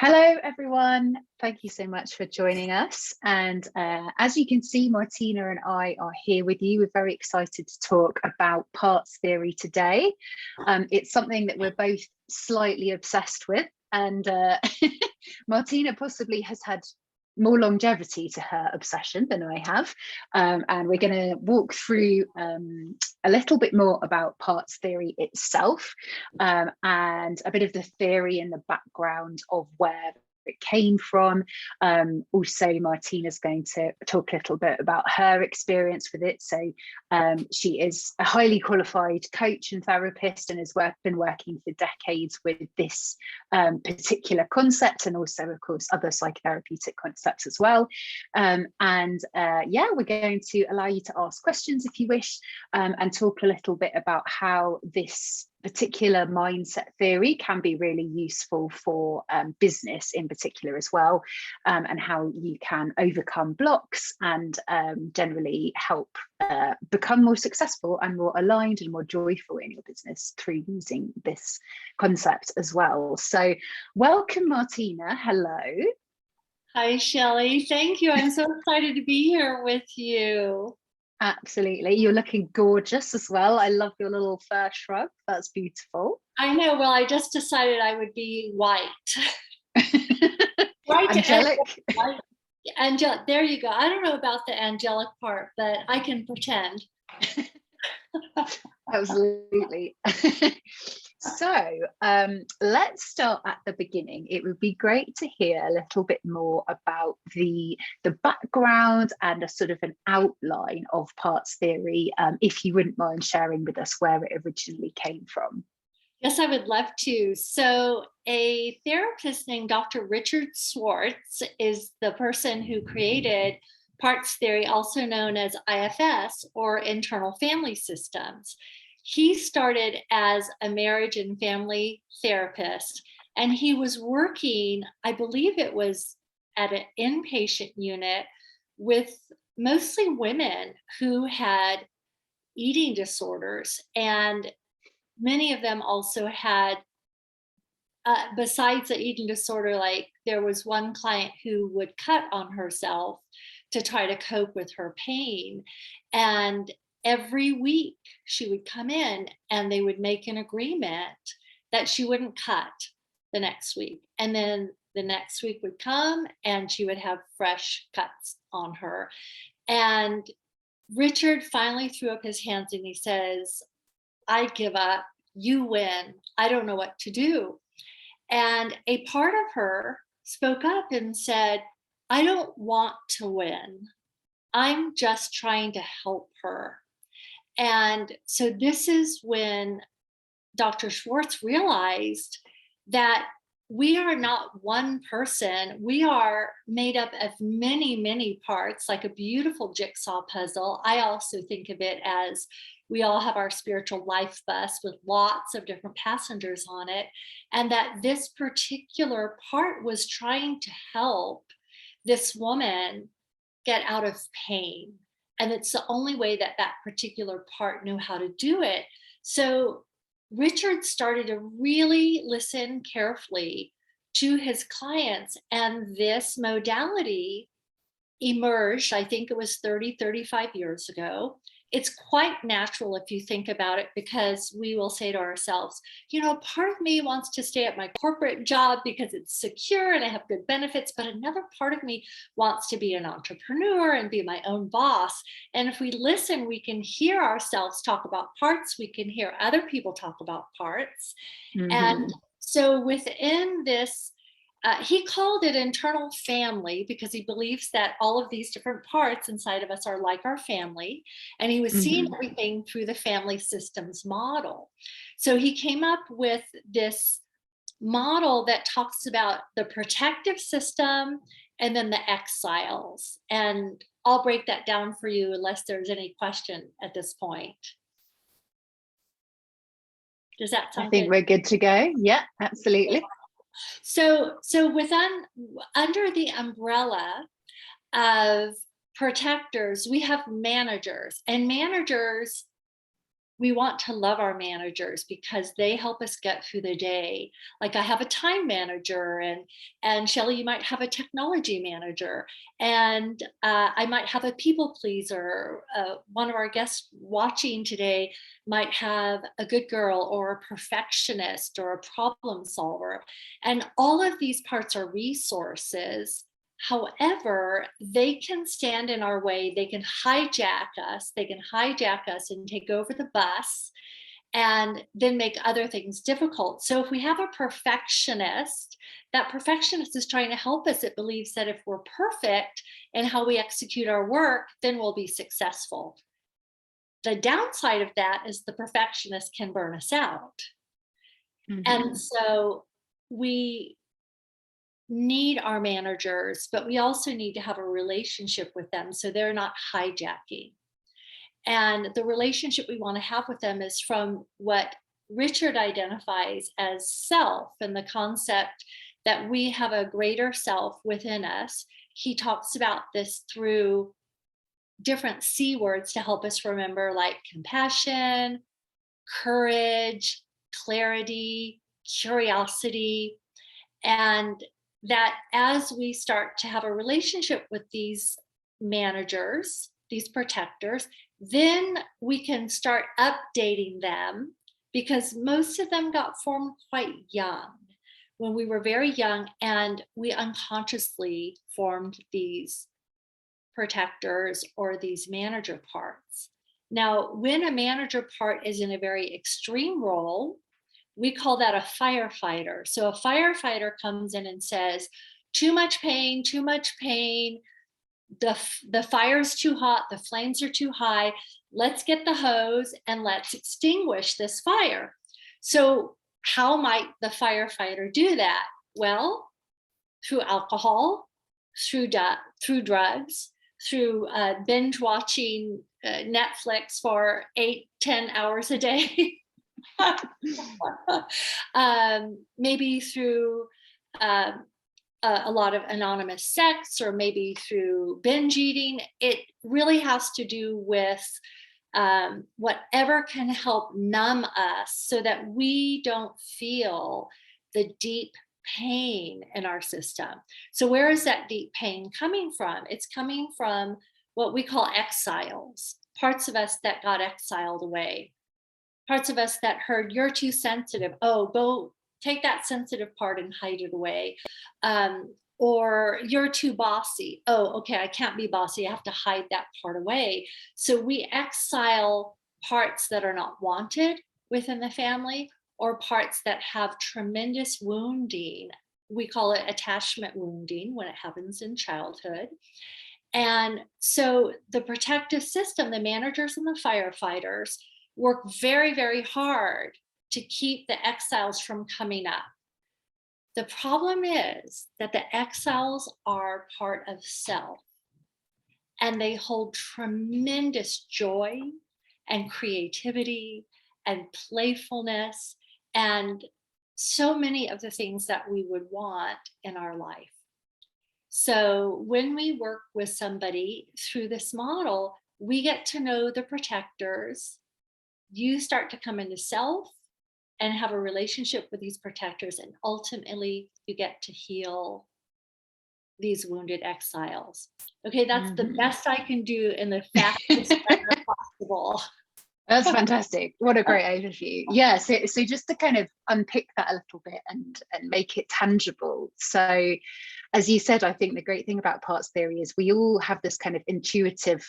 Hello, everyone. Thank you so much for joining us. And as you can see, Martina and I are here with you. We're very excited to talk about parts theory today. It's something that we're both slightly obsessed with. And Martina possibly has had more longevity to her obsession than I have. And we're going to walk through a little bit more about parts theory itself and a bit of the theory and the background of where it came from. Also, Martina's going to talk a little bit about her experience with it. So she is a highly qualified coach and therapist and has been working for decades with this particular concept, and also, of course, other psychotherapeutic concepts as well. Yeah, we're going to allow you to ask questions if you wish, and talk a little bit about how this particular mindset theory can be really useful for business in particular as well, and how you can overcome blocks and generally help become more successful and more aligned and more joyful in your business through using this concept as well. So welcome, Martina. Hello. Hi, Shelley. Thank you. I'm so excited to be here with you. Absolutely. You're looking gorgeous as well. I love your little fur shrug. That's beautiful. I know. Well, I just decided I would be white. White. Angelic. White. Angelic. There you go. I don't know about the angelic part, but I can pretend. Absolutely. So let's start at the beginning. It would be great to hear a little bit more about the background and a sort of an outline of parts theory, if you wouldn't mind sharing with us where it originally came from. Yes, I would love to. So a therapist named Dr. Richard Schwartz is the person who created parts theory, also known as IFS, or internal family systems. He started as a marriage and family therapist, and he was working, I believe it was at an inpatient unit, with mostly women who had eating disorders, and many of them also had, besides the eating disorder, like there was one client who would cut on herself to try to cope with her pain. And every week she would come in and they would make an agreement that she wouldn't cut the next week. And then the next week would come and she would have fresh cuts on her. And Richard finally threw up his hands and he says, I give up, you win, I don't know what to do. And a part of her spoke up and said, I don't want to win. I'm just trying to help her. And so this is when Dr. Schwartz realized that we are not one person. We are made up of many, many parts, like a beautiful jigsaw puzzle. I also think of it as we all have our spiritual life bus with lots of different passengers on it. And that this particular part was trying to help this woman get out of pain. And it's the only way that that particular part knew how to do it. So Richard started to really listen carefully to his clients, and this modality emerged, I think it was 35 years ago. It's quite natural if you think about it, because we will say to ourselves, you know, part of me wants to stay at my corporate job because it's secure and I have good benefits, but another part of me wants to be an entrepreneur and be my own boss. And if we listen, we can hear ourselves talk about parts, we can hear other people talk about parts. Mm-hmm. And so within this, he called it internal family because he believes that all of these different parts inside of us are like our family. And he was seeing everything through the family systems model. So he came up with this model that talks about the protective system and then the exiles. And I'll break that down for you unless there's any question at this point. Does that sound good? I think we're good to go. Yeah, absolutely. So under the umbrella of protectors, we have managers, and managers we want to love our managers because they help us get through the day. Like I have a time manager, and Shelley, you might have a technology manager, and I might have a people pleaser. One of our guests watching today might have a good girl or a perfectionist or a problem solver. And all of these parts are resources. However, they can stand in our way. They can hijack us. They can hijack us and take over the bus and then make other things difficult. So if we have a perfectionist, that perfectionist is trying to help us. It believes that if we're perfect in how we execute our work, then we'll be successful. The downside of that is the perfectionist can burn us out. Mm-hmm. And so we need our managers, but we also need to have a relationship with them so they're not hijacking. And the relationship we want to have with them is from what Richard identifies as self, and the concept that we have a greater self within us. He talks about this through different C words to help us remember, like compassion, courage, clarity, curiosity, and that as we start to have a relationship with these managers, these protectors, then we can start updating them, because most of them got formed quite young, when we were very young, and we unconsciously formed these protectors or these manager parts. Now, when a manager part is in a very extreme role, we call that a firefighter. So a firefighter comes in and says, too much pain, the fire's too hot, the flames are too high, let's get the hose and let's extinguish this fire. So how might the firefighter do that? Well, through alcohol, through drugs, through binge watching Netflix for 8-10 hours a day. Maybe through a lot of anonymous sex, or maybe through binge eating. It really has to do with whatever can help numb us so that we don't feel the deep pain in our system. So where is that deep pain coming from? It's coming from what we call exiles, parts of us that got exiled away. Parts of us that heard, you're too sensitive. Oh, go take that sensitive part and hide it away. Or you're too bossy. Oh, okay, I can't be bossy. I have to hide that part away. So we exile parts that are not wanted within the family, or parts that have tremendous wounding. We call it attachment wounding when it happens in childhood. And so the protective system, the managers and the firefighters, work very, very hard to keep the exiles from coming up. The problem is that the exiles are part of self, and they hold tremendous joy and creativity and playfulness and so many of the things that we would want in our life. So when we work with somebody through this model, we get to know the protectors. You start to come into self and have a relationship with these protectors, and ultimately you get to heal these wounded exiles. Okay, that's the best I can do in the fastest manner possible. That's fantastic. What a great overview. Yeah, so just to kind of unpick that a little bit and make it tangible. So as you said, I think the great thing about parts theory is we all have this kind of intuitive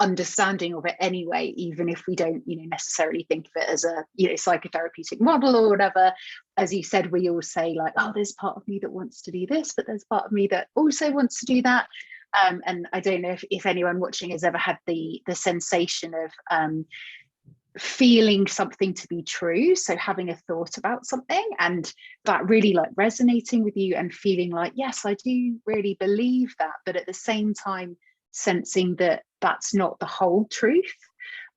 understanding of it anyway, even if we don't necessarily think of it as a psychotherapeutic model or whatever. As you said, we all say like, oh, there's part of me that wants to do this, but there's part of me that also wants to do that. And I don't know if anyone watching has ever had the sensation of feeling something to be true, so having a thought about something and that really like resonating with you and feeling like, yes, I do really believe that, but at the same time sensing that that's not the whole truth.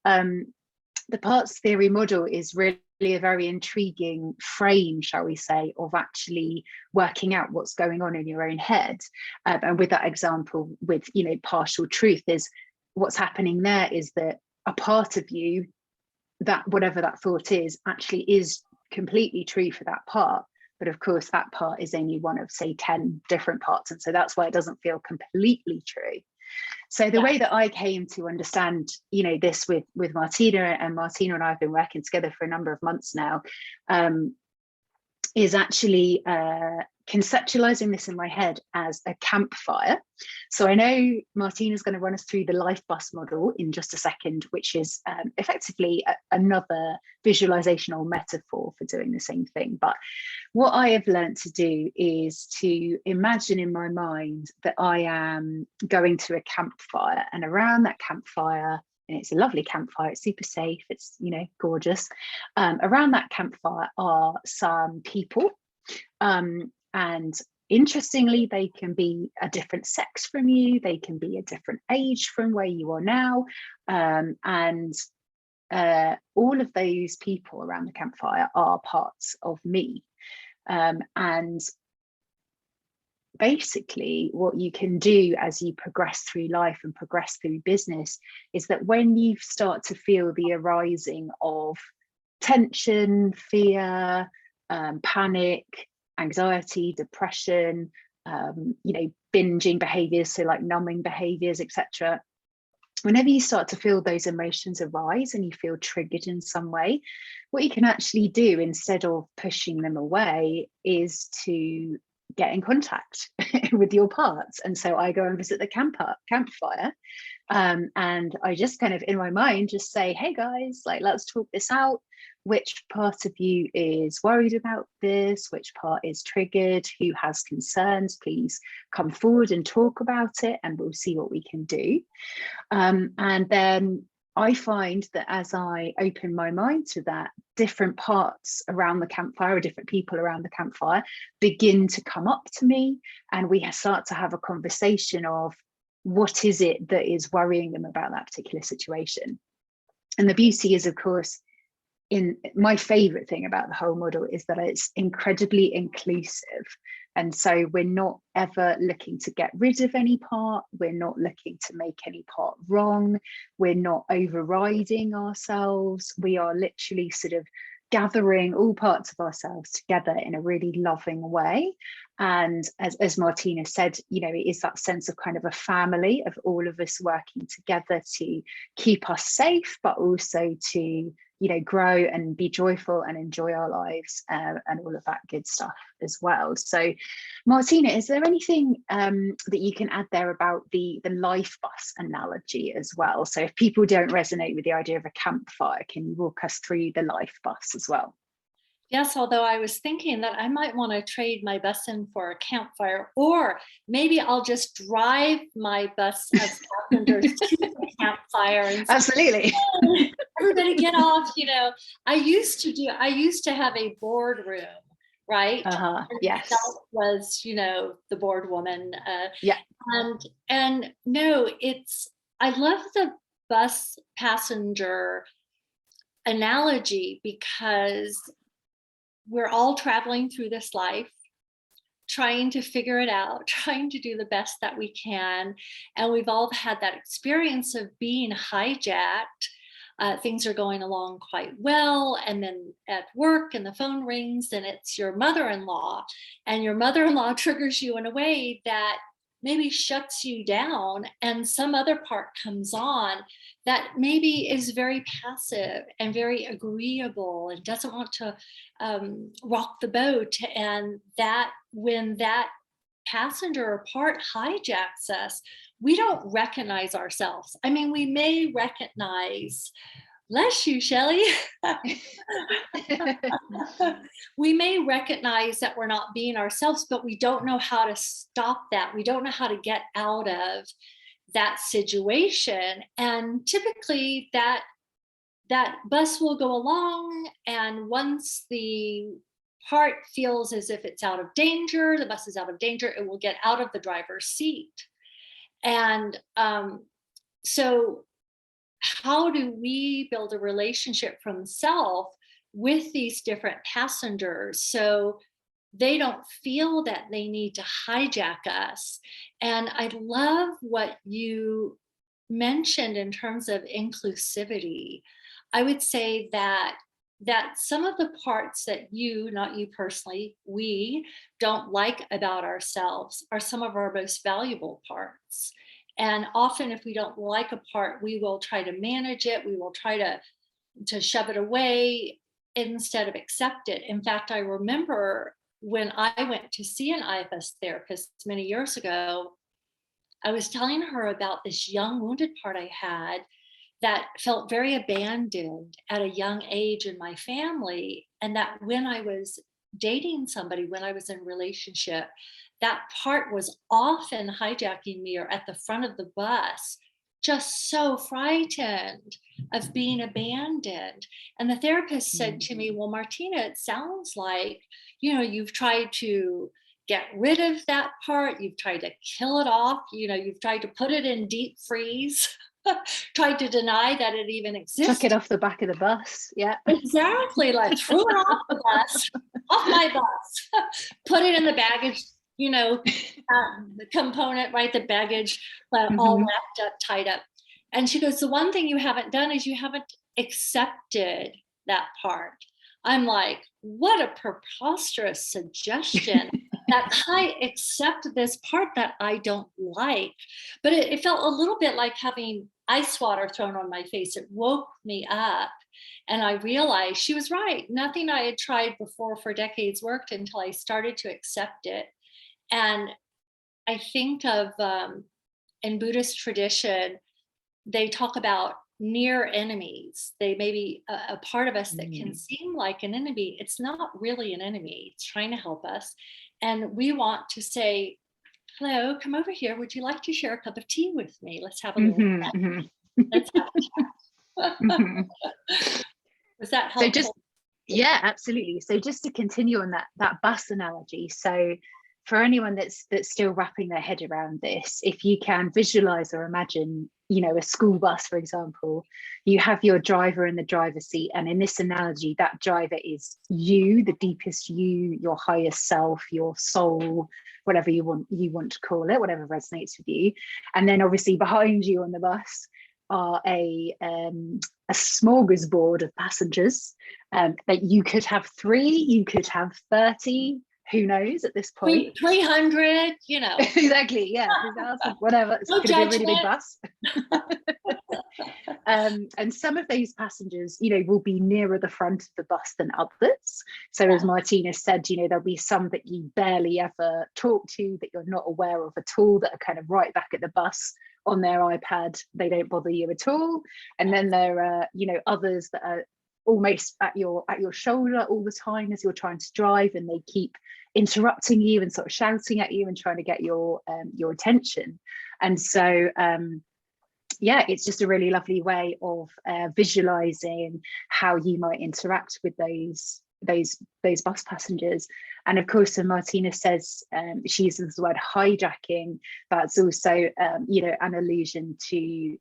The parts theory model is really a very intriguing frame, shall we say, of actually working out what's going on in your own head. And with that example with partial truth, is what's happening there is that a part of you that whatever that thought is actually is completely true for that part. But of course, that part is only one of, say, 10 different parts. And so that's why it doesn't feel completely true. So the way that I came to understand, this with Martina, and Martina and I have been working together for a number of months now, is actually conceptualizing this in my head as a campfire. So I know Martina's going to run us through the life bus model in just a second, which is effectively another visualizational metaphor for doing the same thing. But what I have learned to do is to imagine in my mind that I am going to a campfire, and around that campfire, and it's a lovely campfire, it's super safe, it's gorgeous, around that campfire are some people, and interestingly, they can be a different sex from you, they can be a different age from where you are now, and all of those people around the campfire are parts of me. And basically what you can do as you progress through life and progress through business is that when you start to feel the arising of tension, fear, panic, anxiety, depression, binging behaviors, so like numbing behaviors, etc. Whenever you start to feel those emotions arise and you feel triggered in some way, what you can actually do instead of pushing them away is to get in contact with your parts. And so I go and visit the campfire, and I just kind of in my mind just say, hey guys, like, let's talk this out. Which part of you is worried about this? Which part is triggered? Who has concerns? Please come forward and talk about it, and we'll see what we can do. And then I find that as I open my mind to that, different parts around the campfire, or different people around the campfire, begin to come up to me, and we start to have a conversation of what is it that is worrying them about that particular situation. And the beauty is, of course, in my favorite thing about the whole model is that it's incredibly inclusive. And so we're not ever looking to get rid of any part. We're not looking to make any part wrong. We're not overriding ourselves. We are literally sort of gathering all parts of ourselves together in a really loving way. And as Martina said, it is that sense of kind of a family of all of us working together to keep us safe, but also to grow and be joyful and enjoy our lives, and all of that good stuff as well. So Martina, is there anything that you can add there about the life bus analogy as well? So if people don't resonate with the idea of a campfire, can you walk us through the life bus as well? Yes, although I was thinking that I might want to trade my bus in for a campfire, or maybe I'll just drive my bus of passengers to the campfire. And absolutely. Say, everybody get off. I used to have a boardroom, right? Yes. That was, the board woman. Yeah. And no, I love the bus passenger analogy, because we're all traveling through this life, trying to figure it out, trying to do the best that we can. And we've all had that experience of being hijacked. Things are going along quite well. And then at work, and the phone rings, and it's your mother-in-law. And your mother-in-law triggers you in a way that maybe shuts you down, and some other part comes on that maybe is very passive and very agreeable and doesn't want to rock the boat. And that when that passenger or part hijacks us, we don't recognize ourselves. I mean, we may recognize, bless you, Shelley. We may recognize that we're not being ourselves, but we don't know how to stop that. We don't know how to get out of that situation. And typically that bus will go along, and once the part feels as if it's out of danger, the bus is out of danger, it will get out of the driver's seat. And so how do we build a relationship from self with these different passengers so they don't feel that they need to hijack us? And I love what you mentioned in terms of inclusivity. I would say that some of the parts that you, not you personally, we don't like about ourselves are some of our most valuable parts. And often if we don't like a part, we will try to manage it. We will try to shove it away instead of accept it. In fact, I remember when I went to see an IFS therapist many years ago, I was telling her about this young wounded part I had that felt very abandoned at a young age in my family. And that when I was dating somebody, when I was in a relationship, that part was often hijacking me or at the front of the bus, just so frightened of being abandoned. And the therapist said to me, well, Martina, it sounds like, you've tried to get rid of that part. You've tried to kill it off. You've tried to put it in deep freeze. Tried to deny that it even exists. Chuck it off the back of the bus. Yeah, exactly. Like threw it off the bus, off my bus, put it in the baggage, the component, right? The baggage, all wrapped up, tied up. And she goes, the one thing you haven't done is you haven't accepted that part. I'm like, what a preposterous suggestion that I accept this part that I don't like. But it felt a little bit like having ice water thrown on my face. It woke me up and I realized she was right. Nothing I had tried before for decades worked until I started to accept it. And I think of, in Buddhist tradition, they talk about near enemies. They may be a part of us that can seem like an enemy. It's not really an enemy. It's trying to help us. And we want to say, hello, come over here. Would you like to share a cup of tea with me? Let's have a little chat. Let's have a chat. Was that helpful? Yeah, absolutely. So just to continue on that bus analogy. So for anyone that's still wrapping their head around this, if you can visualize or imagine, a school bus, for example, you have your driver in the driver's seat. And in this analogy, that driver is you, the deepest you, your highest self, your soul, whatever you want to call it, whatever resonates with you. And then obviously behind you on the bus are a smorgasbord of passengers, that you could have 3, you could have 30, who knows at this point. 300, Exactly, yeah, whatever. It's going to be a really big bus. And some of those passengers, will be nearer the front of the bus than others. So as Martina said, there'll be some that you barely ever talk to, that you're not aware of at all, that are kind of right back at the bus on their iPad. They don't bother you at all. And then there are, others that are almost at your shoulder all the time as you're trying to drive, and they keep interrupting you and sort of shouting at you and trying to get your attention. And so it's just a really lovely way of visualizing how you might interact with those bus passengers. And of course, when Martina says she uses the word hijacking, that's also an allusion to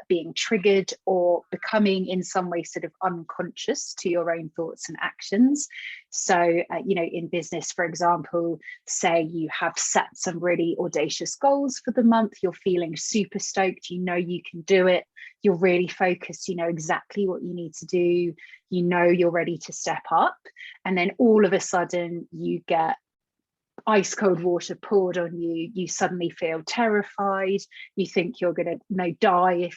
being triggered or becoming in some way sort of unconscious to your own thoughts and actions. So in business, for example, say you have set some really audacious goals for the month, you're feeling super stoked, you can do it, you're really focused, you know exactly what you need to do, you're ready to step up, and then all of a sudden you get ice cold water poured on you, you suddenly feel terrified, you think you're going to die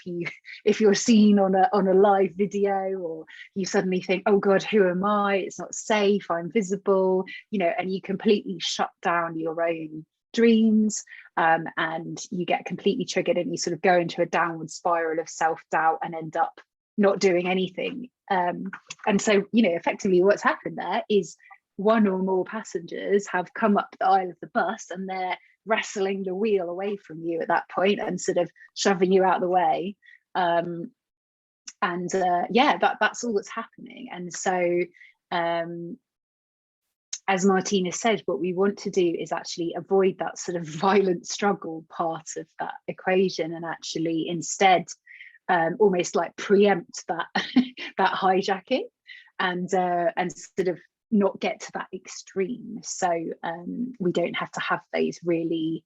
if you're seen on a live video, or you suddenly think, oh god, who am I, it's not safe, I'm visible, and you completely shut down your own dreams, and you get completely triggered, and you sort of go into a downward spiral of self-doubt and end up not doing anything. And so effectively what's happened there is one or more passengers have come up the aisle of the bus, and they're wrestling the wheel away from you at that point and sort of shoving you out of the way. That's all that's happening. And so as Martina said, what we want to do is actually avoid that sort of violent struggle part of that equation, and actually instead almost like preempt that that hijacking, and sort of not get to that extreme, so we don't have to have those really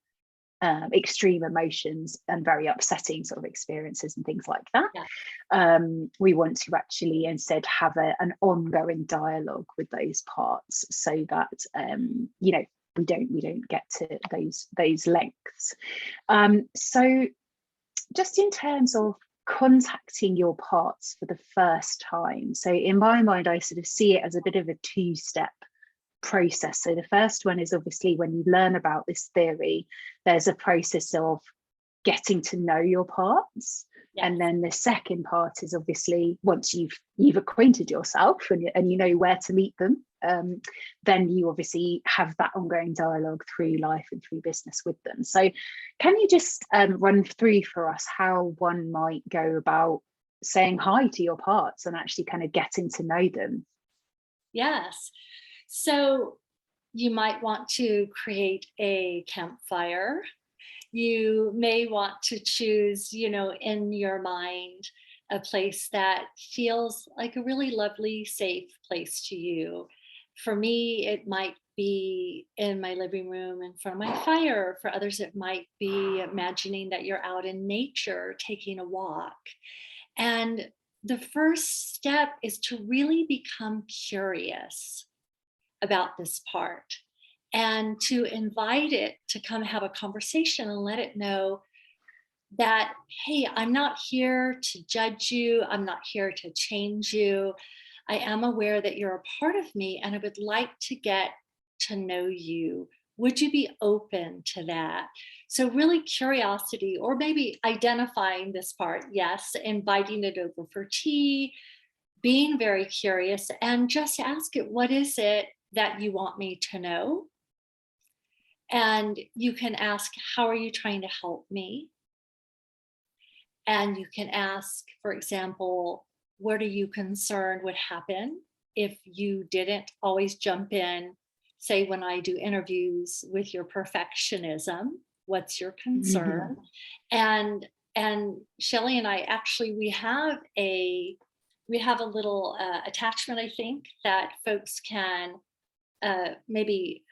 extreme emotions and very upsetting sort of experiences and things like that. Yeah. We want to actually instead have an ongoing dialogue with those parts, so that you know, we don't get to those lengths. So just in terms of contacting your parts for the first time, so in my mind I sort of see it as a bit of a two-step process. So the first one is obviously when you learn about this theory, there's a process of getting to know your parts. Yes. And then the second part is obviously once you've acquainted yourself and you know where to meet them, then you obviously have that ongoing dialogue through life and through business with them. So can you just run through for us how one might go about saying hi to your parts and actually kind of getting to know them? Yes. So you might want to create a campfire. You may want to choose, you know, in your mind, a place that feels like a really lovely, safe place to you. For me, it might be in my living room in front of my fire. For others, it might be imagining that you're out in nature, taking a walk. And the first step is to really become curious about this part and to invite it to come have a conversation and let it know that, hey, I'm not here to judge you. I'm not here to change you. I am aware that you're a part of me and I would like to get to know you. Would you be open to that? So really curiosity, or maybe identifying this part, yes, inviting it over for tea, being very curious, and just ask it, what is it that you want me to know? And you can ask, how are you trying to help me? And you can ask, for example, what are you concerned would happen if you didn't always jump in? Say, when I do interviews with your perfectionism, what's your concern? Mm-hmm. And Shelley and I actually, we have a little attachment, I think, that folks can maybe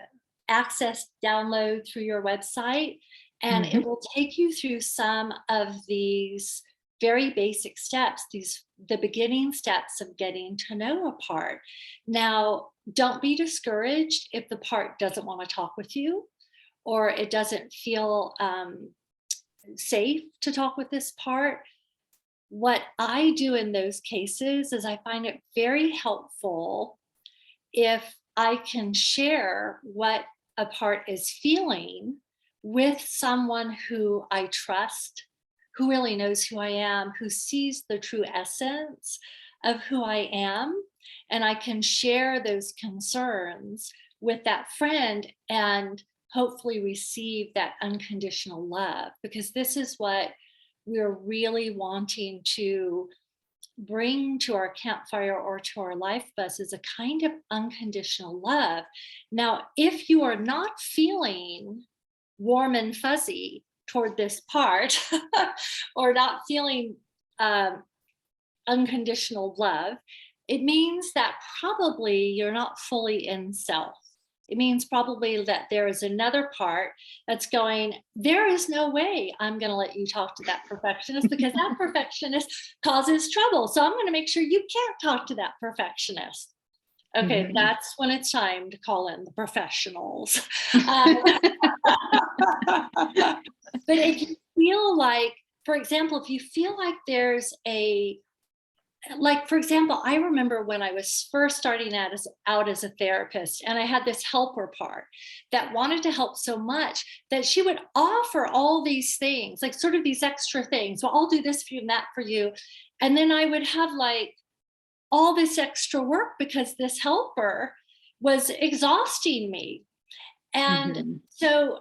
access, download through your website, and it will take you through some of these very basic steps, the beginning steps of getting to know a part. Now, don't be discouraged if the part doesn't want to talk with you, or it doesn't feel safe to talk with this part. What I do in those cases is I find it very helpful if I can share what a part is feeling with someone who I trust, who really knows who I am, who sees the true essence of who I am. And I can share those concerns with that friend and hopefully receive that unconditional love, because this is what we're really wanting to bring to our campfire or to our life bus, is a kind of unconditional love. Now, if you are not feeling warm and fuzzy toward this part or not feeling unconditional love, it means that probably you're not fully in self. It means probably that there is another part that's going, there is no way I'm going to let you talk to that perfectionist, because that perfectionist causes trouble. So I'm going to make sure you can't talk to that perfectionist. Okay, that's when it's time to call in the professionals. But if you feel like, for example, if you feel like there's for example, I remember when I was first starting out as a therapist, and I had this helper part that wanted to help so much that she would offer all these things, like sort of these extra things. Well, I'll do this for you and that for you. And then I would have like all this extra work because this helper was exhausting me. And so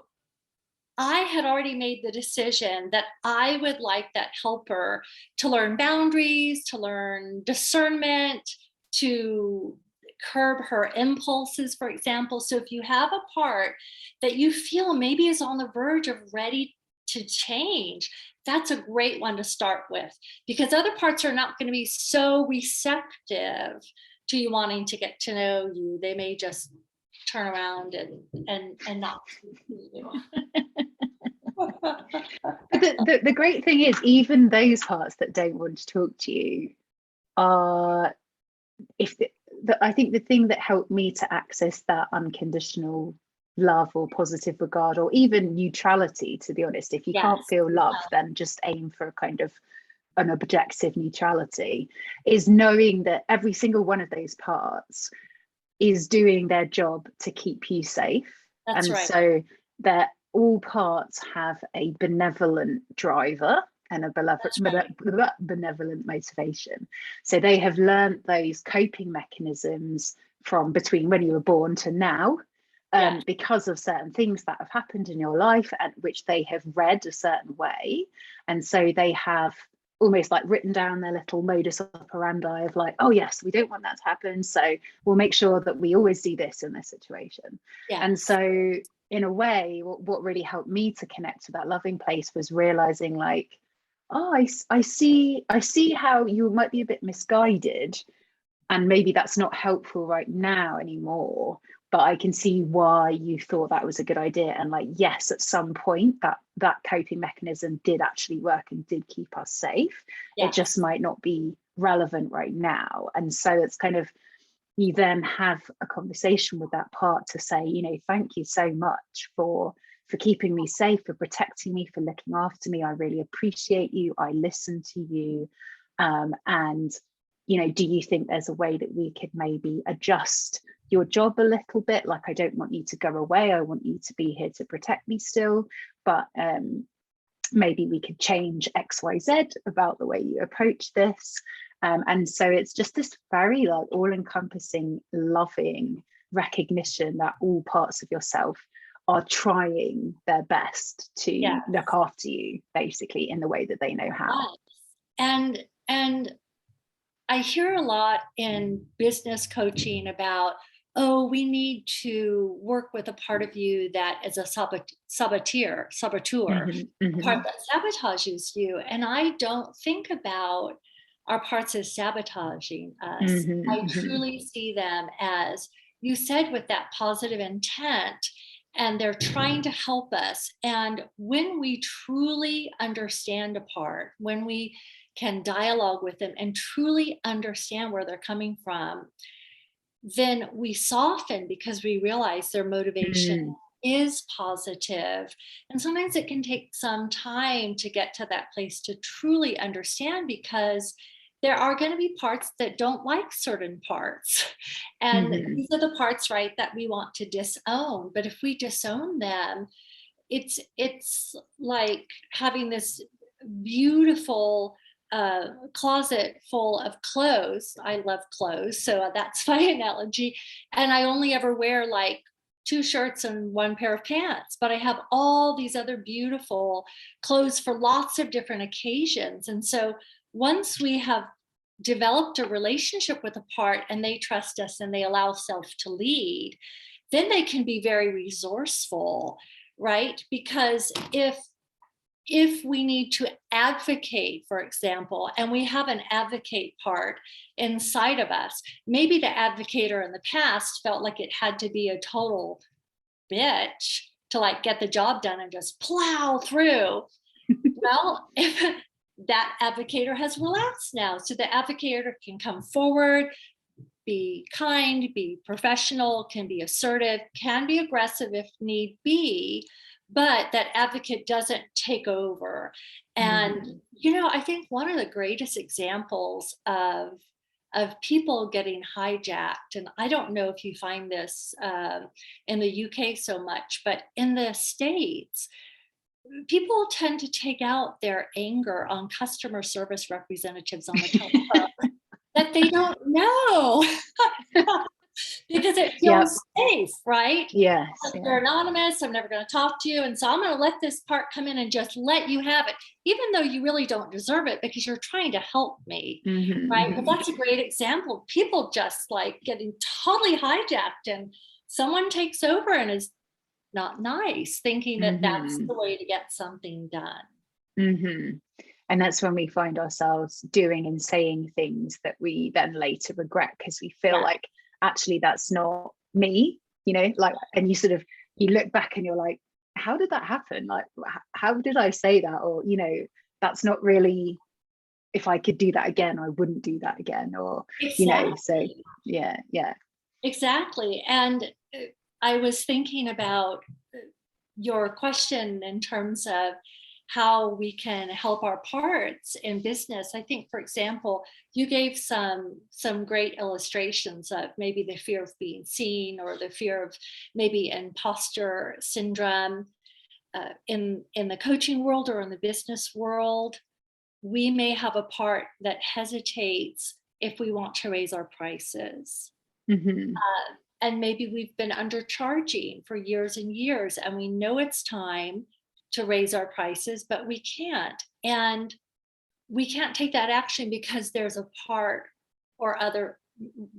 I had already made the decision that I would like that helper to learn boundaries, to learn discernment, to curb her impulses, for example. So if you have a part that you feel maybe is on the verge of ready to change, that's a great one to start with, because other parts are not going to be so receptive to you wanting to get to know you. They may just turn around and not speak to you. But the great thing is, even those parts that don't want to talk to you are, I think the thing that helped me to access that unconditional love or positive regard or even neutrality, to be honest, if you can't feel love, then just aim for a kind of an objective neutrality, is knowing that every single one of those parts is doing their job to keep you safe. That's and right. So that all parts have a benevolent driver and a benevolent motivation. So they have learned those coping mechanisms from between when you were born to now, because of certain things that have happened in your life and which they have read a certain way. And so they have almost like written down their little modus operandi of like, oh yes, we don't want that to happen, so we'll make sure that we always do this in this situation. And so in a way, what really helped me to connect to that loving place was realizing like, oh, I see how you might be a bit misguided and maybe that's not helpful right now anymore, but I can see why you thought that was a good idea. And like, yes, at some point that coping mechanism did actually work and did keep us safe. It just might not be relevant right now. And so it's kind of, you then have a conversation with that part to say, you know, thank you so much for keeping me safe, for protecting me, for looking after me. I really appreciate you. I listen to you. And, you know, do you think there's a way that we could maybe adjust your job a little bit? Like, I don't want you to go away. I want you to be here to protect me still. But maybe we could change X, Y, Z about the way you approach this. And so it's just this very like all-encompassing, loving recognition that all parts of yourself are trying their best to look after you, basically, in the way that they know how. And I hear a lot in business coaching about, oh, we need to work with a part of you that is a saboteur, a part that sabotages you. And I don't think about our parts as sabotaging us. I truly see them as, you said, with that positive intent, and they're trying to help us. And when we truly understand a part, when we can dialogue with them and truly understand where they're coming from, then we soften because we realize their motivation is positive. And sometimes it can take some time to get to that place to truly understand, because there are going to be parts that don't like certain parts. And these are the parts, right, that we want to disown. But if we disown them, it's like having this beautiful closet full of clothes. I love clothes, so that's my analogy. And I only ever wear like 2 shirts and 1 pair of pants, but I have all these other beautiful clothes for lots of different occasions. And so once we have developed a relationship with a part and they trust us and they allow self to lead, then they can be very resourceful, right? Because if we need to advocate, for example, and we have an advocate part inside of us, maybe the advocator in the past felt like it had to be a total bitch to like get the job done and just plow through. Well, if that advocator has relaxed now, so the advocator can come forward, be kind, be professional, can be assertive, can be aggressive if need be, but that advocate doesn't take over. And, you know, I think one of the greatest examples of people getting hijacked, and I don't know if you find this in the UK so much, but in the States, people tend to take out their anger on customer service representatives on the telephone that they don't know. Because it feels safe, right? Yes. They're anonymous. I'm never going to talk to you. And so I'm going to let this part come in and just let you have it, even though you really don't deserve it, because you're trying to help me, right? But that's a great example. People just like getting totally hijacked, and someone takes over and is not nice, thinking that that's the way to get something done. And that's when we find ourselves doing and saying things that we then later regret, because we feel like, actually, that's not me, you know, like, and you look back and you're like, how did that happen? Like, how did I say that? Or, you know, that's not really, if I could do that again, I wouldn't do that again. Or, Exactly. you know, so yeah. Exactly. And I was thinking about your question in terms of how we can help our parts in business. I think, for example, you gave some great illustrations of maybe the fear of being seen, or the fear of maybe imposter syndrome. In the coaching world or in the business world, we may have a part that hesitates if we want to raise our prices. Mm-hmm. And maybe we've been undercharging for years and years, and we know it's time to raise our prices, but we can't. And we can't take that action because there's a part or other,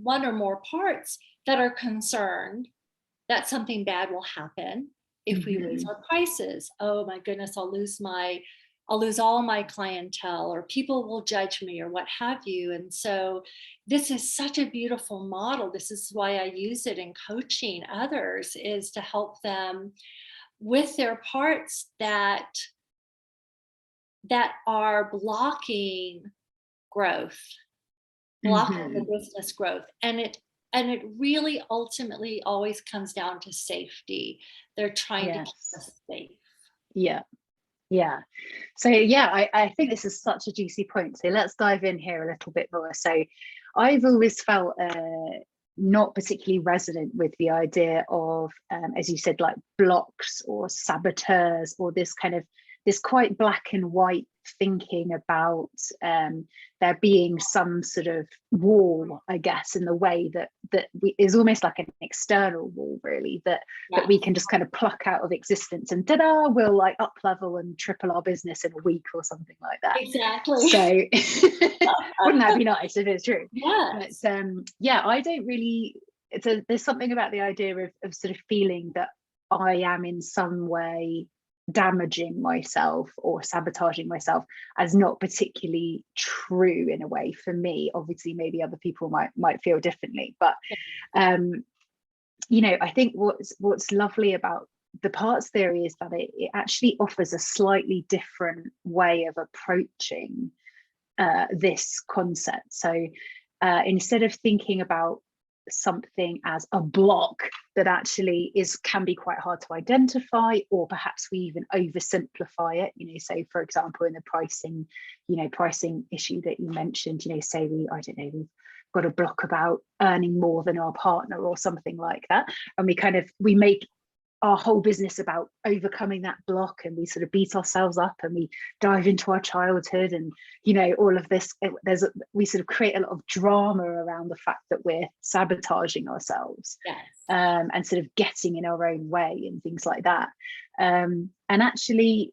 one or more parts that are concerned that something bad will happen if we raise our prices. Oh my goodness, I'll lose all my clientele, or people will judge me, or what have you. And so this is such a beautiful model. This is why I use it in coaching others, is to help them with their parts that are blocking growth, blocking the business growth. And it really ultimately always comes down to safety. They're trying to keep us safe. Yeah. So yeah, I think this is such a juicy point. So let's dive in here a little bit more. So I've always felt not particularly resonant with the idea of, as you said, like blocks or saboteurs, or this quite black and white thinking about there being some sort of wall, I guess, in the way that is almost like an external wall, really, that we can just kind of pluck out of existence, and ta-da, we'll like up level and triple our business in a week or something like that. Exactly. So wouldn't that be nice if it's true? Yeah. But yeah, I don't really. There's something about the idea of sort of feeling that I am in some way damaging myself or sabotaging myself as not particularly true in a way for me. Obviously maybe other people might feel differently, but you know, I think what's lovely about the parts theory is that it actually offers a slightly different way of approaching this concept. So instead of thinking about something as a block that actually can be quite hard to identify, or perhaps we even oversimplify it, you know, so for example in the pricing issue that you mentioned, you know, say we've got a block about earning more than our partner or something like that, and we make our whole business about overcoming that block, and we sort of beat ourselves up and we dive into our childhood, and you know, all of this, we sort of create a lot of drama around the fact that we're sabotaging ourselves. Yes. And sort of getting in our own way and things like that. And actually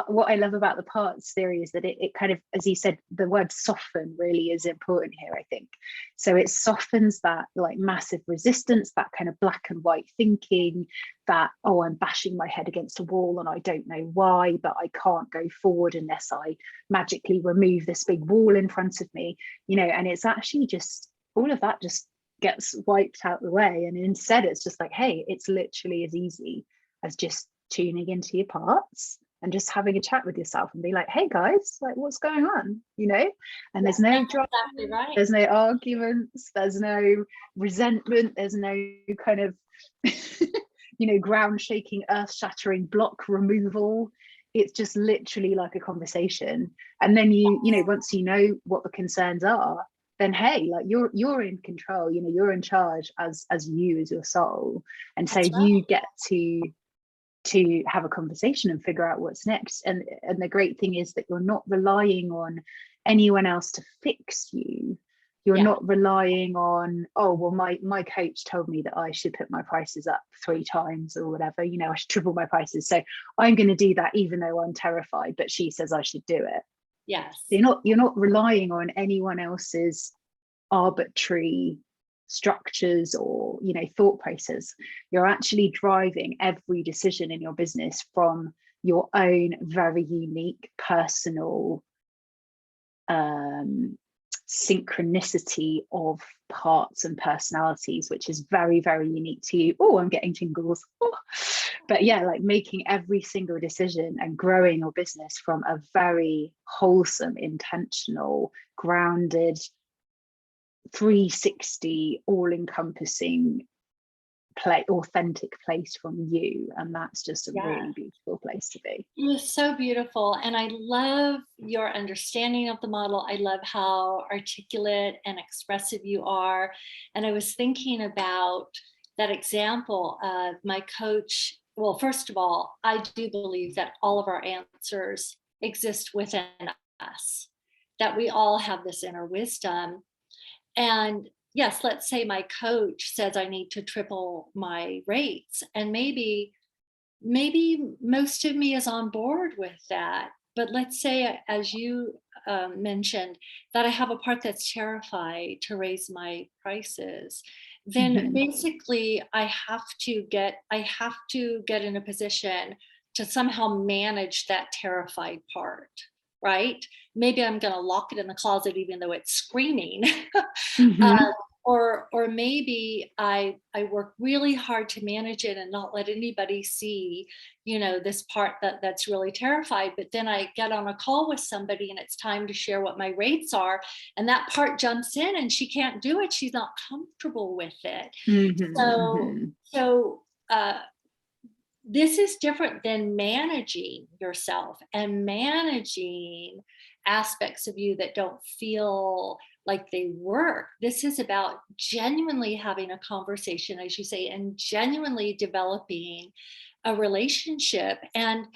what I love about the parts theory is that it kind of, as you said, the word soften really is important here, I think. So it softens that like massive resistance, that kind of black and white thinking, that, oh, I'm bashing my head against a wall and I don't know why, but I can't go forward unless I magically remove this big wall in front of me, you know. And it's actually just all of that just gets wiped out the way, and instead it's just like, hey, it's literally as easy as just tuning into your parts and just having a chat with yourself and be like, hey guys, like, what's going on, you know? And there's no drama, exactly right. There's no arguments, there's no resentment, there's no kind of you know, ground shaking, earth shattering block removal. It's just literally like a conversation. And then you know, once you know what the concerns are, then hey, like you're in control, you know, you're in charge as you, as your soul. And so you get to have a conversation and figure out what's next. And the great thing is that you're not relying on anyone else to fix you. You're not relying on, oh, well, my coach told me that I should put my prices up 3 times or whatever, you know, I should triple my prices, so I'm going to do that even though I'm terrified, but she says I should do it. Yes. You're not relying on anyone else's arbitrary structures or, you know, thought process. You're actually driving every decision in your business from your own very unique personal synchronicity of parts and personalities, which is very, very unique to you. Oh, I'm getting tingles. but yeah, like making every single decision and growing your business from a very wholesome, intentional, grounded, 360, all-encompassing authentic place from you, and that's just a really beautiful place to be. It was so beautiful, and I love your understanding of the model. I love how articulate and expressive you are. And I was thinking about that example of my coach. Well, first of all, I do believe that all of our answers exist within us, that we all have this inner wisdom. And yes, let's say my coach says I need to triple my rates, and maybe most of me is on board with that. But let's say, as you mentioned, that I have a part that's terrified to raise my prices, then basically I have to get in a position to somehow manage that terrified part, right? Maybe I'm going to lock it in the closet even though it's screaming. Or maybe I work really hard to manage it and not let anybody see, this part that's really terrified. But then I get on a call with somebody and it's time to share what my rates are, and that part jumps in and she can't do it. She's not comfortable with it. So this is different than managing yourself and managing aspects of you that don't feel like they work. This is about genuinely having a conversation, as you say, and genuinely developing a relationship. And,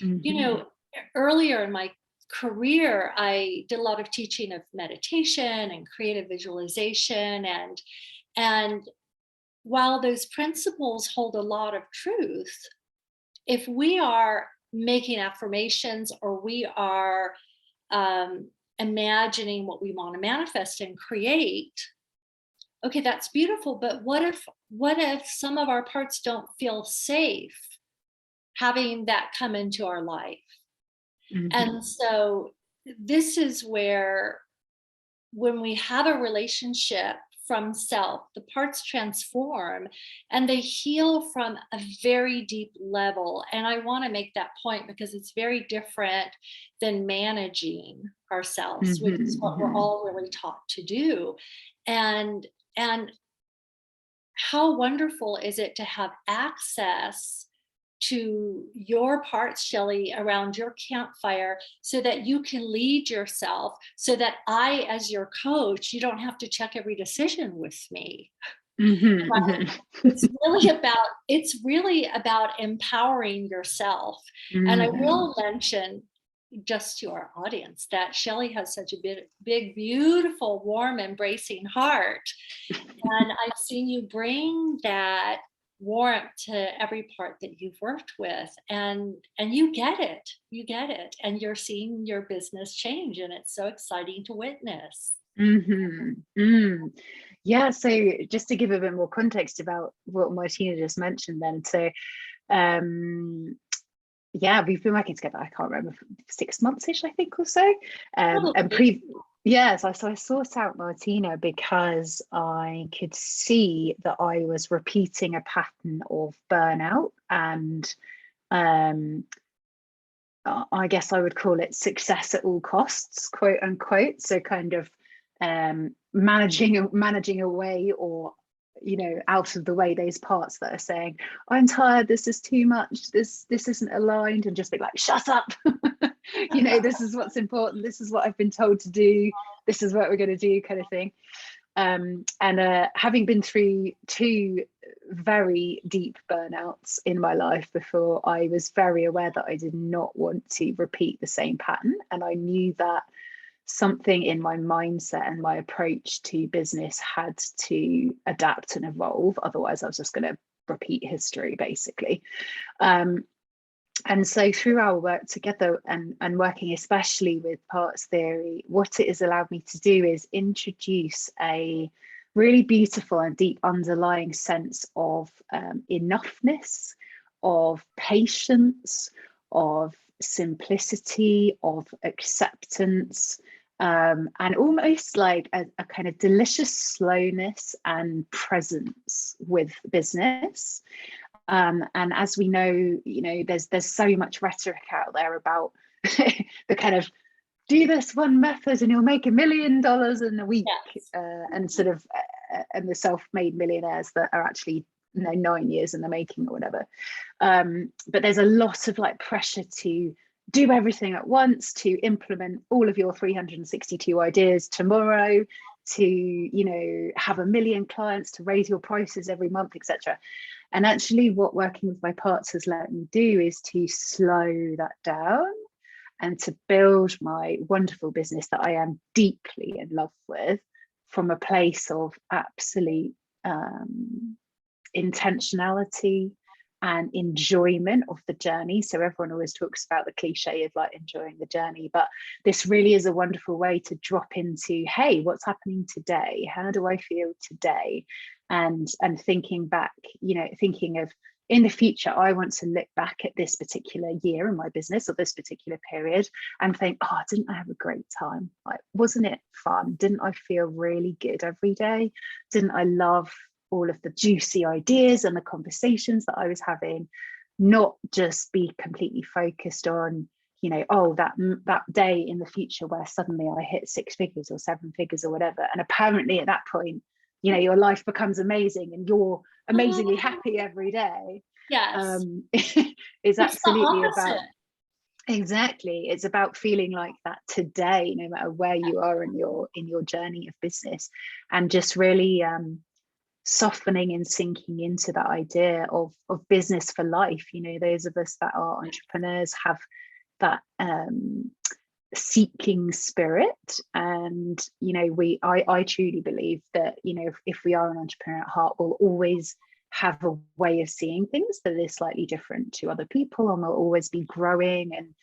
earlier in my career, I did a lot of teaching of meditation and creative visualization. And while those principles hold a lot of truth, if we are making affirmations or we are imagining what we want to manifest and create, okay, that's beautiful. But what if some of our parts don't feel safe having that come into our life? And so this is where, when we have a relationship from self, the parts transform and they heal from a very deep level. And I want to make that point because it's very different than managing ourselves, which is what we're all really taught to do. And how wonderful is it to have access to your parts, Shelley, around your campfire, so that you can lead yourself, so that I, as your coach, you don't have to check every decision with me. It's really about empowering yourself. And I will mention, just to our audience, that Shelley has such a big, beautiful, warm, embracing heart. And I've seen you bring that warmth to every part that you've worked with, and you get it, and you're seeing your business change, and it's so exciting to witness. Yeah, so just to give a bit more context about what Martina just mentioned then, so yeah, we've been working together, I can't remember, 6 months-ish, I think, or so. So I sought out Martina because I could see that I was repeating a pattern of burnout, and I guess I would call it success at all costs, quote unquote. So kind of managing away, or out of the way, those parts that are saying, I'm tired, this is too much, this isn't aligned, and just be like, shut up. This is what's important, this is what I've been told to do, this is what we're going to do, kind of thing. And having been through 2 very deep burnouts in my life before, I was very aware that I did not want to repeat the same pattern. And I knew that something in my mindset and my approach to business had to adapt and evolve. Otherwise, I was just going to repeat history, basically. And so through our work together and working especially with parts theory, what it has allowed me to do is introduce a really beautiful and deep underlying sense of enoughness, of patience, of simplicity, of acceptance, and almost like a kind of delicious slowness and presence with business. And as we know, you know, there's so much rhetoric out there about the kind of do this one method and you'll make $1 million in a week, Yes. and sort of and the self-made millionaires that are actually, you know, 9 years in the making or whatever. But there's a lot of like pressure to do everything at once, to implement all of your 362 ideas tomorrow, to, you know, have 1 million clients, to raise your prices every month, etc. And actually what working with my parts has let me do is to slow that down and to build my wonderful business that I am deeply in love with from a place of absolute intentionality and enjoyment of the journey. So everyone always talks about the cliche of like enjoying the journey, but this really is a wonderful way to drop into, hey, what's happening today? How do I feel today? And thinking back, you know, thinking of, in the future, I want to look back at this particular year in my business or this particular period and think, oh, didn't I have a great time? Like, wasn't it fun? Didn't I feel really good every day? Didn't I love all of the juicy ideas and the conversations that I was having? Not just be completely focused on, you know, oh, that day in the future where suddenly I hit 6 figures or 7 figures or whatever. And apparently at that point, you know, your life becomes amazing and you're amazingly happy every day. Yes. Is absolutely it's about, exactly, it's about feeling like that today, no matter where you are in your journey of business, and just really softening and sinking into that idea of business for life. You know, those of us that are entrepreneurs have that seeking spirit, and you know, I truly believe that, you know, if we are an entrepreneur at heart, we'll always have a way of seeing things that is slightly different to other people, and we'll always be growing and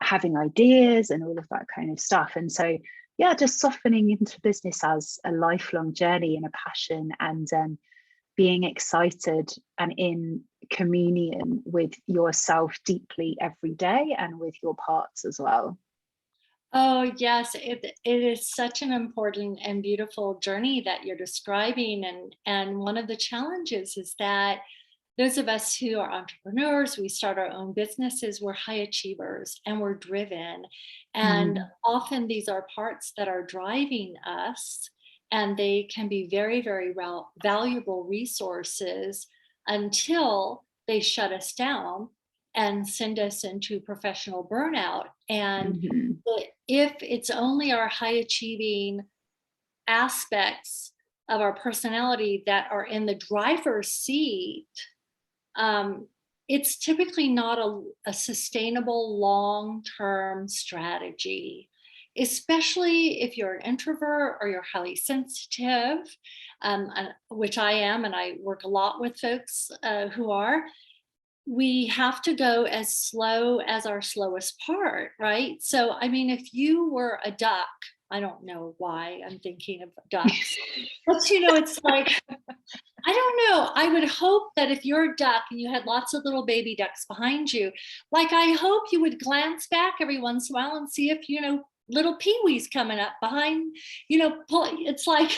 having ideas and all of that kind of stuff. And so yeah, just softening into business as a lifelong journey and a passion, and being excited and in communion with yourself deeply every day and with your parts as well. Oh, yes, it is such an important and beautiful journey that you're describing. And one of the challenges is that those of us who are entrepreneurs, we start our own businesses, we're high achievers and we're driven. And often these are parts that are driving us, and they can be very, very valuable resources until they shut us down and send us into professional burnout. And if it's only our high achieving aspects of our personality that are in the driver's seat, it's typically not a sustainable long-term strategy, especially if you're an introvert or you're highly sensitive, which I am, and I work a lot with folks who are. We have to go as slow as our slowest part, right? So, I mean, if you were a duck, I don't know why I'm thinking of ducks, but you know, it's like, I don't know. I would hope that if you're a duck and you had lots of little baby ducks behind you, like I hope you would glance back every once in a while and see if, you know, little peewees coming up behind, you know, it's like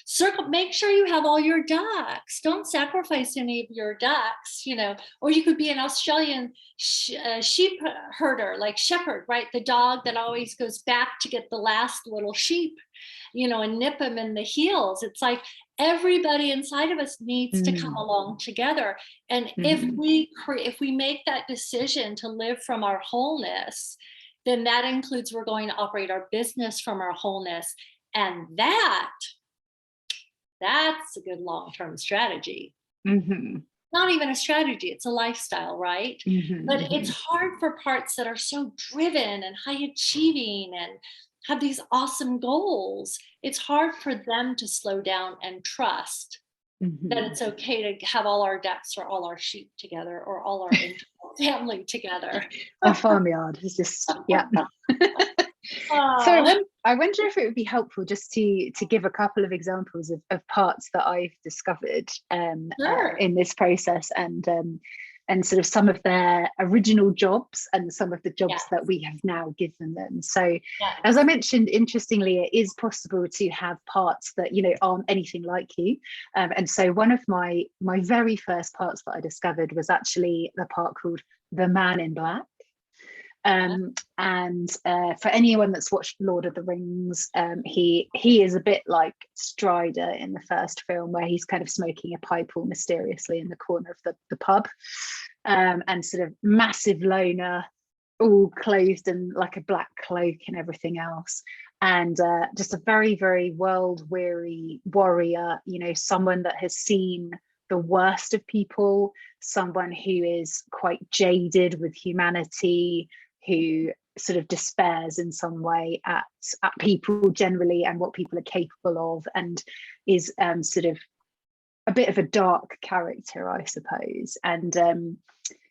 circle, make sure you have all your ducks. Don't sacrifice any of your ducks, you know, or you could be an Australian sheep herder, like shepherd, right? The dog that always goes back to get the last little sheep, you know, and nip them in the heels. It's like everybody inside of us needs to come along together. And if we make that decision to live from our wholeness, then that includes we're going to operate our business from our wholeness. And that's a good long-term strategy. Not even a strategy, it's a lifestyle, right? But it's hard for parts that are so driven and high achieving and have these awesome goals. It's hard for them to slow down and trust that it's okay to have all our ducks or all our sheep together or all our family together. Our farmyard is just, yeah. So I wonder if it would be helpful just to give a couple of examples of parts that I've discovered in this process. And and sort of some of their original jobs and some of the jobs Yes. that we have now given them. So Yes. as I mentioned, interestingly, it is possible to have parts that, you know, aren't anything like you. And so one of my very first parts that I discovered was actually the part called The Man in Black. And for anyone that's watched Lord of the Rings, he is a bit like Strider in the first film, where he's kind of smoking a pipe all mysteriously in the corner of the pub, and sort of massive loner, all clothed in like a black cloak and everything else, and just a very, very world weary warrior, you know, someone that has seen the worst of people, someone who is quite jaded with humanity, who sort of despairs in some way at people generally and what people are capable of, and is sort of a bit of a dark character, I suppose. And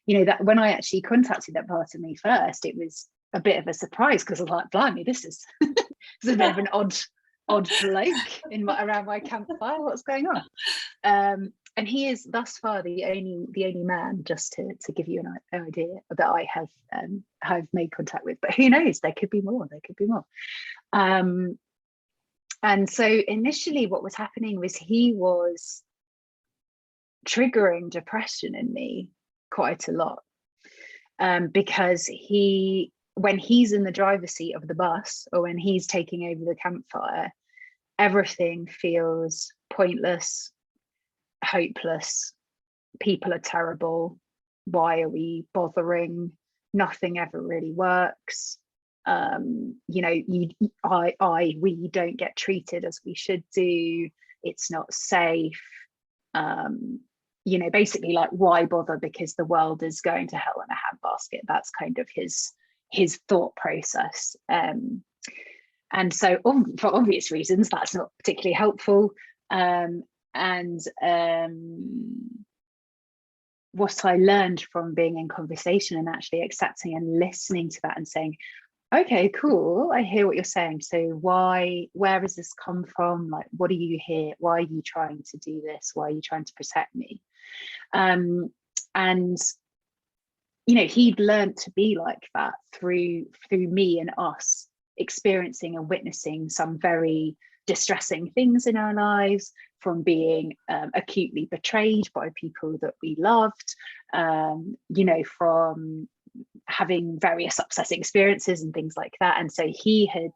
you know, that when I actually contacted that part of me first, it was a bit of a surprise, because I was like, blimey, this is a bit of an odd bloke around my campfire. What's going on? And he is thus far the only man, just to give you an idea, that I have made contact with. But who knows? There could be more. And so initially, what was happening was he was triggering depression in me quite a lot, because when he's in the driver's seat of the bus, or when he's taking over the campfire, everything feels pointless, hopeless. People are terrible. Why are we bothering? Nothing ever really works. You know, we don't get treated as we should do. It's not safe. You know, basically, like, why bother? Because the world is going to hell in a handbasket. That's kind of his thought process. And so, for obvious reasons, that's not particularly helpful. And what I learned from being in conversation and actually accepting and listening to that and saying, okay, cool, I hear what you're saying. So where has this come from? Like, what do you hear? Why are you trying to do this? Why are you trying to protect me? And, you know, he'd learned to be like that through me and us experiencing and witnessing some very distressing things in our lives, from being acutely betrayed by people that we loved, you know, from having various upsetting experiences and things like that. And so he had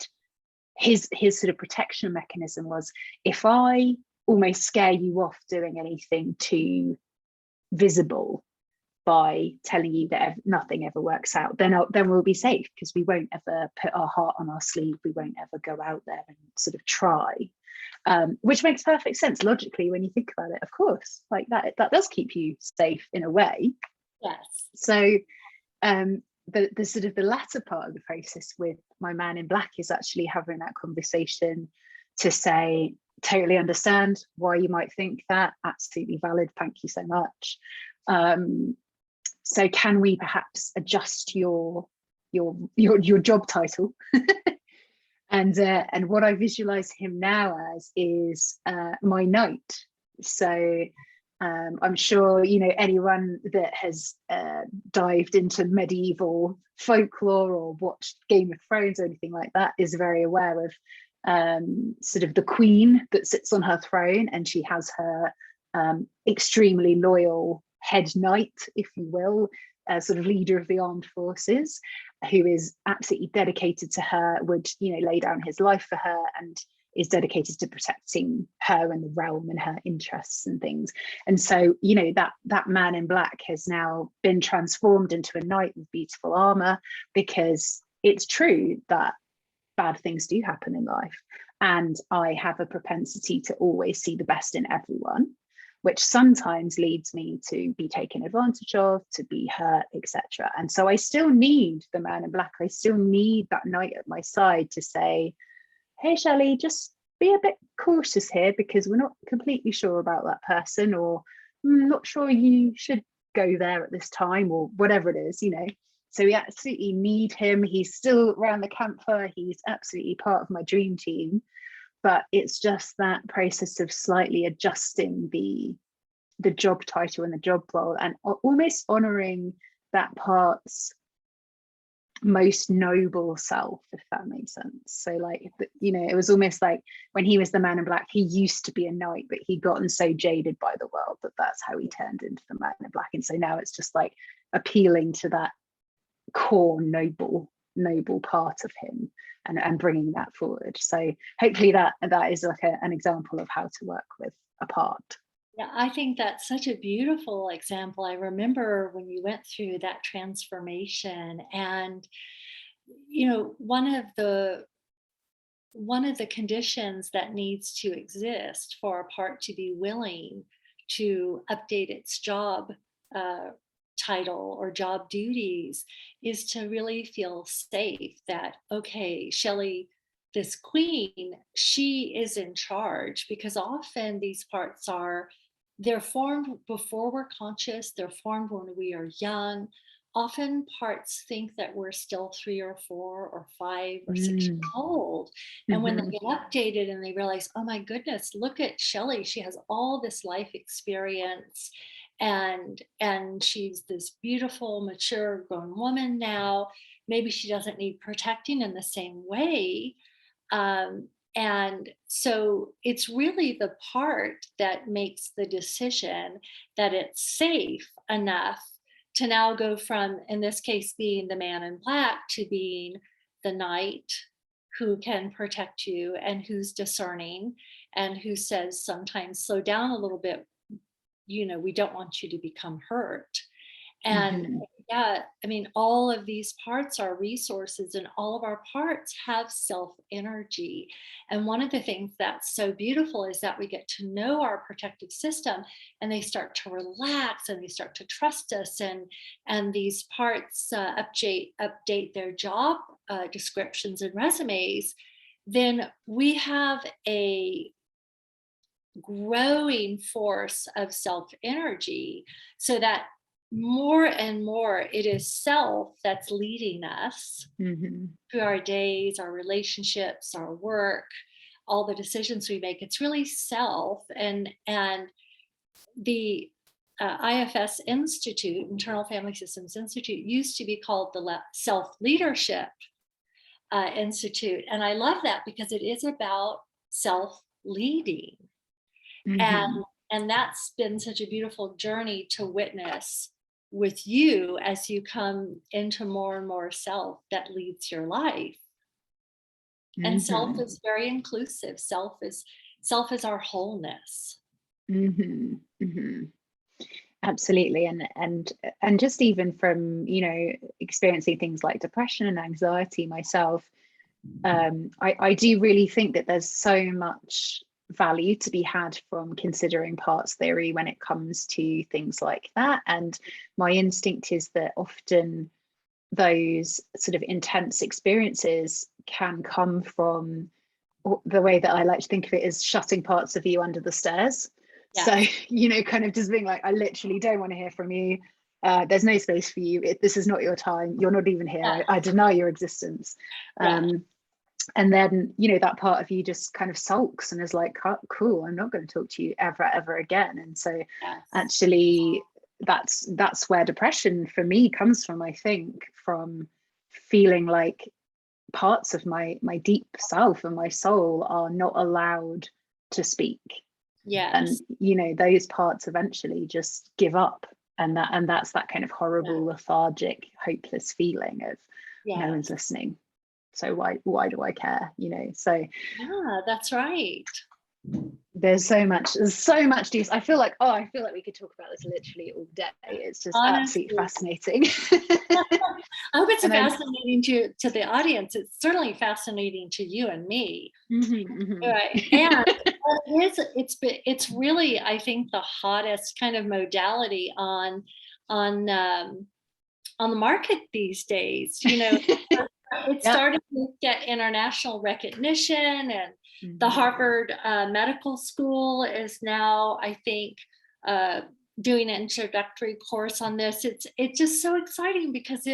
his sort of protection mechanism was, if I almost scare you off doing anything too visible by telling you that nothing ever works out, then we'll be safe, because we won't ever put our heart on our sleeve. We won't ever go out there and sort of try, which makes perfect sense logically when you think about it. Of course, like that does keep you safe in a way. Yes. So the sort of the latter part of the process with my man in black is actually having that conversation to say, totally understand why you might think that, absolutely valid, thank you so much. So can we perhaps adjust your job title? And what I visualize him now as is my knight. So I'm sure, you know, anyone that has dived into medieval folklore or watched Game of Thrones or anything like that is very aware of sort of the queen that sits on her throne, and she has her extremely loyal head knight, if you will, sort of leader of the armed forces, who is absolutely dedicated to her, would, you know, lay down his life for her, and is dedicated to protecting her and the realm and her interests and things. And so, you know, that man in black has now been transformed into a knight with beautiful armor, because it's true that bad things do happen in life, and I have a propensity to always see the best in everyone, which sometimes leads me to be taken advantage of, to be hurt, etc. And so I still need the man in black. I still need that knight at my side to say, hey, Shelley, just be a bit cautious here, because we're not completely sure about that person, or not sure you should go there at this time, or whatever it is, you know. So we absolutely need him. He's still around the campfire. He's absolutely part of my dream team. But it's just that process of slightly adjusting the the job title and the job role, and almost honoring that part's most noble self, if that makes sense. So like, you know, it was almost like when he was the man in black, he used to be a knight, but he'd gotten so jaded by the world that that's how he turned into the man in black. And so now it's just like appealing to that core noble part of him, and bringing that forward. So hopefully that is like an example of how to work with a part. Yeah, I think that's such a beautiful example. I remember when you went through that transformation, and you know, one of the conditions that needs to exist for a part to be willing to update its job title or job duties is to really feel safe that, okay, Shelley, this queen, she is in charge. Because often these parts they're formed before we're conscious, they're formed when we are young. Often parts think that we're still 3 or 4 or 5 or 6 years old. And when they get updated and they realize, oh my goodness, look at Shelley, she has all this life experience, and she's this beautiful, mature, grown woman now. Maybe she doesn't need protecting in the same way. And so it's really the part that makes the decision that it's safe enough to now go from, in this case, being the man in black to being the knight who can protect you and who's discerning and who says sometimes, slow down a little bit, you know, we don't want you to become hurt. And yeah, I mean, all of these parts are resources, and all of our parts have self energy. And one of the things that's so beautiful is that we get to know our protective system, and they start to relax and they start to trust us. And these parts update their job descriptions and resumes. Then we have a growing force of self energy, so that more and more it is self that's leading us through our days, our relationships, our work, all the decisions we make. It's really self. And the IFS Institute, Internal Family Systems Institute, used to be called the Self Leadership Institute. And I love that because it is about self leading. And that's been such a beautiful journey to witness with you as you come into more and more self that leads your life. And self is very inclusive. Self is our wholeness. Absolutely. And just even from, you know, experiencing things like depression and anxiety myself, I do really think that there's so much value to be had from considering parts theory when it comes to things like that. And my instinct is that often those sort of intense experiences can come from, the way that I like to think of it is shutting parts of you under the stairs. So, you know, kind of just being like, I literally don't want to hear from you. There's no space for you. This is not your time. You're not even here. I deny your existence. And then, you know, that part of you just kind of sulks and is like, cool, I'm not going to talk to you ever again. And so actually that's where depression for me comes from, I think, from feeling like parts of my deep self and my soul are not allowed to speak. And, you know, those parts eventually just give up. And that's that kind of horrible, lethargic, hopeless feeling of no one's listening. So why do I care? You know, so yeah, that's right. There's so much use. I feel like we could talk about this literally all day. It's just absolutely fascinating. I hope it's fascinating to the audience. It's certainly fascinating to you and me. Right. And it's really, I think, the hottest kind of modality on the market these days. You know, it started to get international recognition, and the Harvard Medical School is now, I think, doing an introductory course on this. It's just so exciting because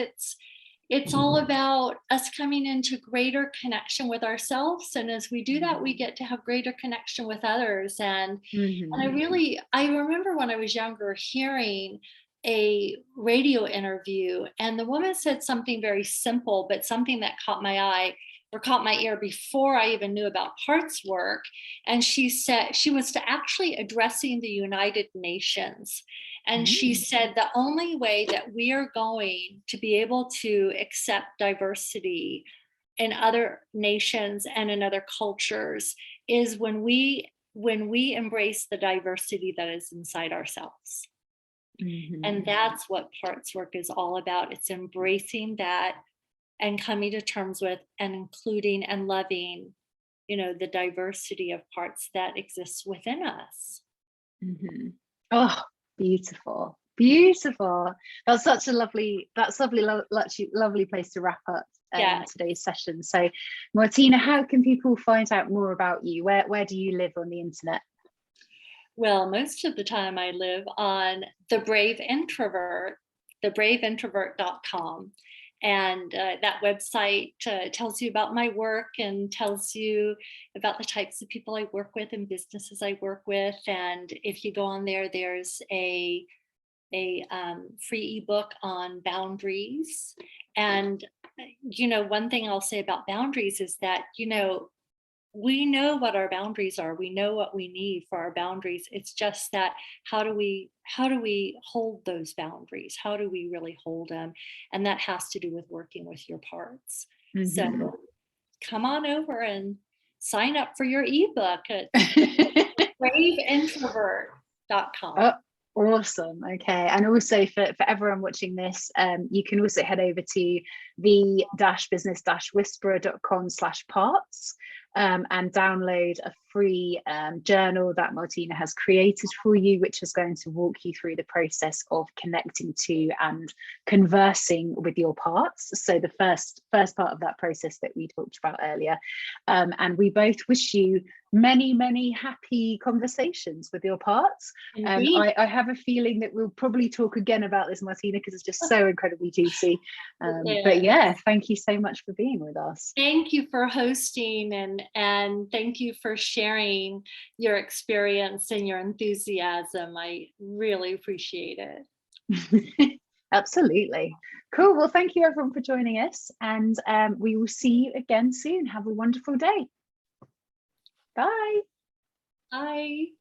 it's all about us coming into greater connection with ourselves. And as we do that, we get to have greater connection with others. And I remember when I was younger hearing a radio interview, and the woman said something very simple, but something that caught my eye or caught my ear before I even knew about parts work. And she said she was actually addressing the United Nations. And she said the only way that we are going to be able to accept diversity in other nations and in other cultures is when we embrace the diversity that is inside ourselves. And that's what parts work is all about. It's embracing that and coming to terms with and including and loving, the diversity of parts that exists within us. Oh, beautiful, beautiful. That's such a lovely place to wrap up today's session. So Martina, how can people find out more about you? Where do you live on the internet? Well, most of the time I live on the Brave Introvert, thebraveintrovert.com. And that website tells you about my work and tells you about the types of people I work with and businesses I work with. And if you go on there, there's a free ebook on boundaries. And, one thing I'll say about boundaries is that, we know what our boundaries are. We know what we need for our boundaries. It's just that how do we hold those boundaries? How do we really hold them? And that has to do with working with your parts. So come on over and sign up for your ebook at braveintrovert.com. Oh, awesome. Okay. And also for everyone watching this, you can also head over to the-business-whisperer.com/parts and download a free journal that Martina has created for you, which is going to walk you through the process of connecting to and conversing with your parts. So the first part of that process that we talked about earlier. And we both wish you many happy conversations with your parts. I have a feeling that we'll probably talk again about this, Martina, because it's just so incredibly juicy. But yeah, thank you so much for being with us. Thank you for hosting and thank you for sharing your experience and your enthusiasm. I really appreciate it. Absolutely. Cool. Well, thank you everyone for joining us, and we will see you again soon. Have a wonderful day. Bye. Bye.